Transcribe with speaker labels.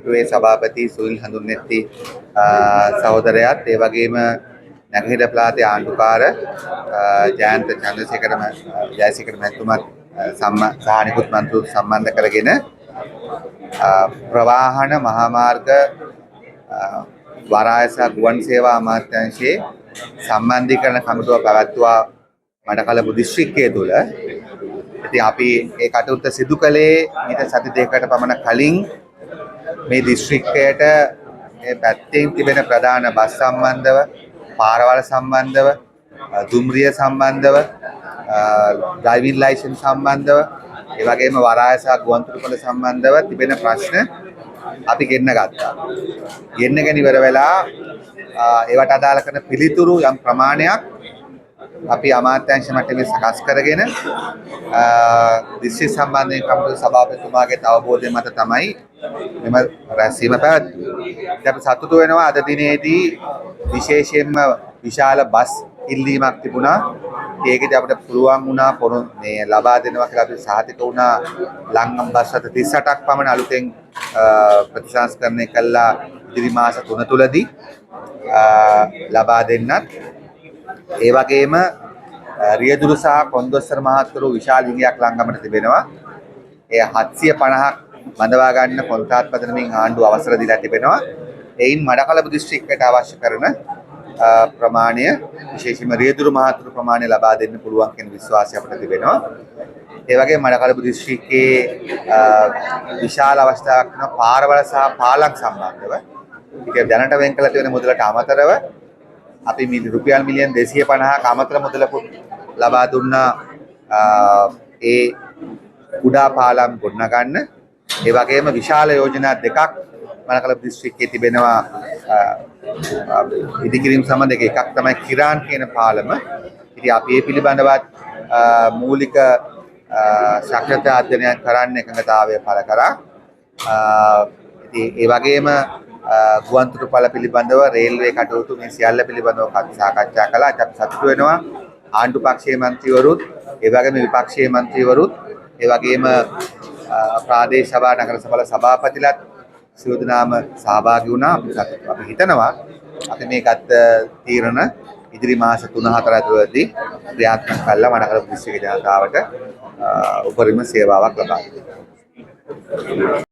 Speaker 1: මහානගරපුරේ සභාපති සුනිල් හඳුන්නෙත්ති සහෝදරයාත් ඒ වගේම නැගහිර පළාතේ ආණ්ඩුකාර ජයන්ත ජයසේකර මැතිතුමත් සහ අනිකුත් මන්ත්‍රීවරු සම්බන්ධ කරගෙන ප්‍රවාහන මහා මාර්ග වරාය සහ ගුවන් සේවා අමාත්‍යාංශයේ සම්බන්ධීකරණ කමිටුව පැවැත්වුවා මඩකලපු දිස්ත්‍රික්කය තුළ. ඉතින් අපි ඒ කටයුත්ත සිදු කළේ ඊට සති දෙකකට පමණ කලින් මේ දිස්ත්‍රික්කයට මේ පැත්තෙන් තිබෙන ප්‍රධාන බස් සම්බන්ධව, පාරවල් සම්බන්ධව, දුම්රිය සම්බන්ධව, ඩ්‍රයිවිං ලයිසන්ස් සම්බන්ධව, ඒ වගේම වරාය සහ ගුවන්තොටුපළ සම්බන්ධව තිබෙන ප්‍රශ්න අපි ගෙන්න ගත්තා. ගෙන්නගෙන ඉවර වෙලා ඒවට අදාළ කරන පිළිතුරු යම් ප්‍රමාණයක් අපි අමාත්‍යාංශ මට්ටමේ සකස් කරගෙන දිස්ත්‍රික් සම්බන්ධයෙන් කමිටුවේ සභාපතිතුමාගේ අවබෝධය මත තමයි මෙම රැස්වීම පැවැත්වුවේ. ඉතින් අපි සතුටු වෙනවා අද දිනේදී විශේෂයෙන්ම විශාල බස් ඉල්ලීමක් තිබුණා. ඒකදී අපිට පුළුවන් වුණා මේ ලබා දෙනවා කියලා අපි සහතික වුණා ලංගම් බස් රථ 38ක් පමණ අලුතෙන් ප්‍රතිසංස්කරණය කළා ඉදිරි මාස 3 තුලදී ලබා දෙන්නත්. ඒ වගේම රියදුරු සහ කොන්දොස්තර මහත්වරු විශාල විගයක් ලංගමට තිබෙනවා. ඒ 750ක් බඳවා ගන්න කොන්ත්‍රාත් පදනමින් ආණ්ඩුව අවසර දීලා තිබෙනවා. එයින් මඩකලපු දිස්ත්‍රික්කයට අවශ්‍ය කරන ප්‍රමාණය විශේෂයෙන්ම රියදුරු මහත්වරු ප්‍රමාණය ලබා දෙන්න පුළුවන් කියන විශ්වාසය අපිට තිබෙනවා. ඒ වගේම මඩකලපු දිස්ත්‍රික්කයේ විශාල අවස්ථාවක් වෙන පාරවල සහ පාලම් සම්බන්ධව ඒක දැනට වෙන් කළ තියෙන මුදලට අමතරව අපි රුපියල් මිලියන් 250ක අමතර මුදලකුත් ලබා දුන්නා ඒ කුඩා පාලම් ගොඩනගන්න. ඒ වගේම විශාල යෝජනා දෙකක් මඩකලපු දිස්ත්‍රික්කයේ තිබෙනවා ඉදිකිරීම සම්බන්ධ එකක් තමයි කිරාන් කියන පාලම. ඉතින් අපි මේ පිළිබඳවත් මූලික ශක්්‍යතා අධ්‍යයනයක් කරන්න එකඟතාවය පළ කරා. ඉතින් ඒ වගේම ගුවන්තොටුපළ පිළිබඳව රේල්වේ කටයුතු මේ සියල්ල පිළිබඳව සාකච්ඡා කළා. අපි සතුටු වෙනවා ආණ්ඩු පක්ෂයේ මන්ත්‍රීවරුත්, ඒ වගේම විපක්ෂයේ මන්ත්‍රීවරුත්, ඒ වගේම ප්‍රාදේශ සභා නගර සභා සභාපතිලත් සියලු දෙනාම සහභාගී වුණා. අපි හිතනවා අපි මේ ගත්ත තීරණ ඉදිරි මාස 3-4 ඇතුළතදී ක්‍රියාත්මක කළා මඩකලපු දිස්ත්‍රික්ක ජනතාවට උපරිම සේවාවක් ලබා දෙන්න.